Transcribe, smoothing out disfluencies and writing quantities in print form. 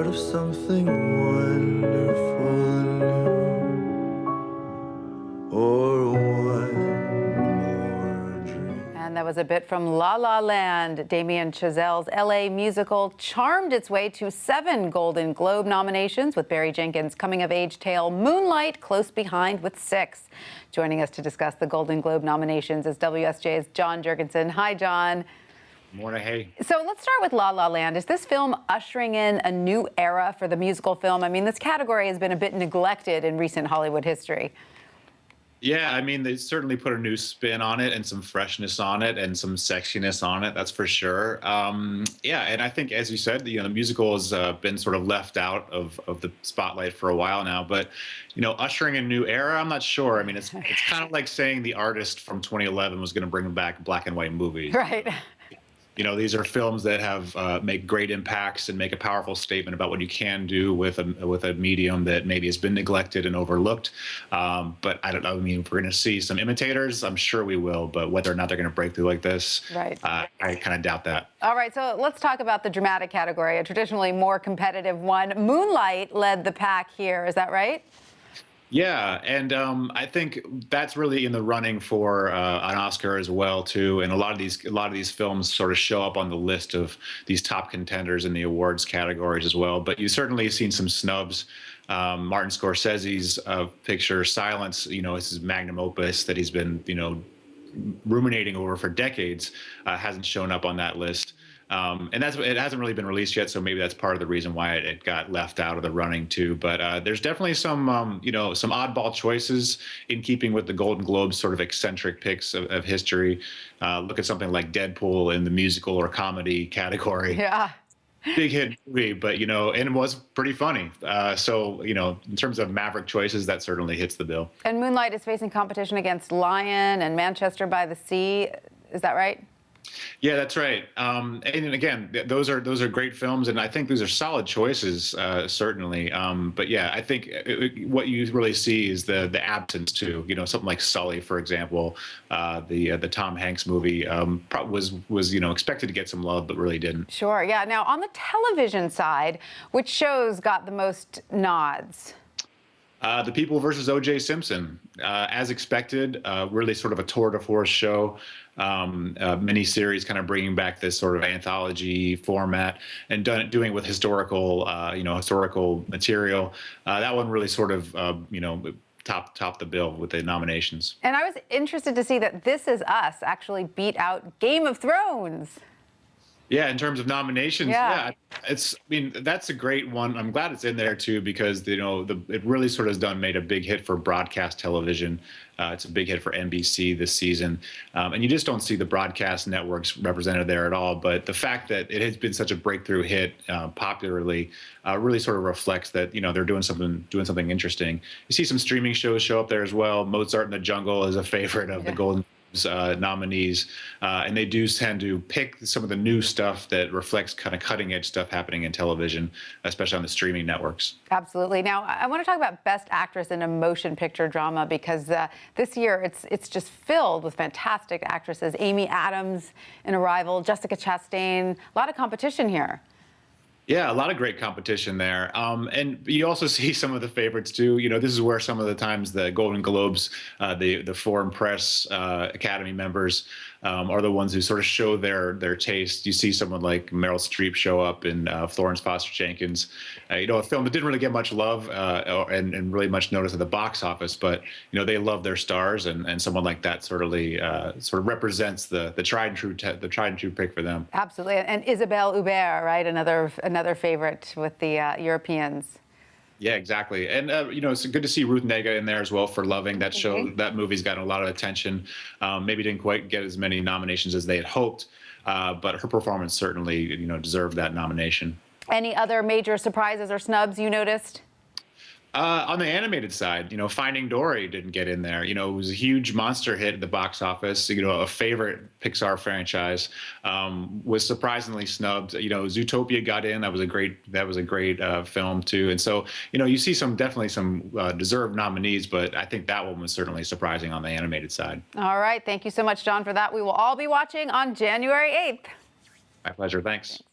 start of something wonderful and new, or one more dream. And that was a bit from La La Land. Damien Chazelle's LA musical charmed its way to 7 Golden Globe nominations, with Barry Jenkins' coming-of-age tale Moonlight close behind with 6. Joining us to discuss the Golden Globe nominations is WSJ's John Jurgensen. Hi, John. Morning, hey. So let's start with La La Land. Is this film ushering in a new era for the musical film? I mean, this category has been a bit neglected in recent Hollywood history. Yeah, I mean, they certainly put a new spin on it and some freshness on it and some sexiness on it, that's for sure. Yeah, and I think, as you said, the musical has been sort of left out of the spotlight for a while now. But, ushering a new era, I'm not sure. I mean, it's kind of like saying The Artist from 2011 was going to bring back black and white movies. Right. These are films that have make great impacts and make a powerful statement about what you can do with a medium that maybe has been neglected and overlooked. But I don't know. I mean, if we're going to see some imitators, I'm sure we will. But whether or not they're going to break through like this, right. I kind of doubt that. All right, so let's talk about the dramatic category, a traditionally more competitive one. Moonlight led the pack here. Is that right? Yeah, and I think that's really in the running for an Oscar as well too. And a lot of these films sort of show up on the list of these top contenders in the awards categories as well. But you certainly seen some snubs. Martin Scorsese's picture Silence, it's his magnum opus that he's been ruminating over for decades, hasn't shown up on that list. And it hasn't really been released yet, so maybe that's part of the reason why it got left out of the running too. But there's definitely some some oddball choices in keeping with the Golden Globes sort of eccentric picks of history. Look at something like Deadpool in the musical or comedy category. Yeah. Big hit movie, but and it was pretty funny. So in terms of maverick choices, that certainly hits the bill. And Moonlight is facing competition against Lion and Manchester by the Sea. Is that right? Yeah, that's right. And again, those are great films, and I think these are solid choices, certainly. But yeah, I think what you really see is the absence too. Something like Sully, for example, the Tom Hanks movie was expected to get some love, but really didn't. Sure. Yeah. Now on the television side, which shows got the most nods? The People versus O.J. Simpson, as expected, really sort of a tour de force show, miniseries, kind of bringing back this sort of anthology format and doing it with historical material. That one really sort of, top the bill with the nominations. And I was interested to see that This Is Us actually beat out Game of Thrones. Yeah, in terms of nominations, yeah, that's a great one. I'm glad it's in there too, because it really sort of made a big hit for broadcast television. It's a big hit for NBC this season, and you just don't see the broadcast networks represented there at all. But the fact that it has been such a breakthrough hit popularly really sort of reflects that they're doing something interesting. You see some streaming shows show up there as well. Mozart in the Jungle is a favorite of the Golden nominees, and they do tend to pick some of the new stuff that reflects kind of cutting edge stuff happening in television, especially on the streaming networks. Absolutely. Now, I want to talk about Best Actress in a Motion Picture Drama, because this year it's just filled with fantastic actresses. Amy Adams in Arrival, Jessica Chastain, a lot of competition here. Yeah, a lot of great competition there. And you also see some of the favorites too. This is where some of the times the Golden Globes, the foreign press Academy members are the ones who sort of show their taste. You see someone like Meryl Streep show up in Florence Foster Jenkins, a film that didn't really get much love and really much notice at the box office, but they love their stars, and someone like that sort of represents the tried and true pick for them. Absolutely. And Isabelle Huppert, right? Another favorite with the Europeans. Yeah, exactly. And, it's good to see Ruth Negga in there as well for Loving. That show, that movie's gotten a lot of attention. Maybe didn't quite get as many nominations as they had hoped, but her performance certainly, deserved that nomination. Any other major surprises or snubs you noticed? On the animated side, Finding Dory didn't get in there. It was a huge monster hit at the box office. A favorite Pixar franchise, was surprisingly snubbed. Zootopia got in. That was a great film too. And so, you see definitely some deserved nominees, but I think that one was certainly surprising on the animated side. All right. Thank you so much, John, for that. We will all be watching on January 8th. My pleasure. Thanks.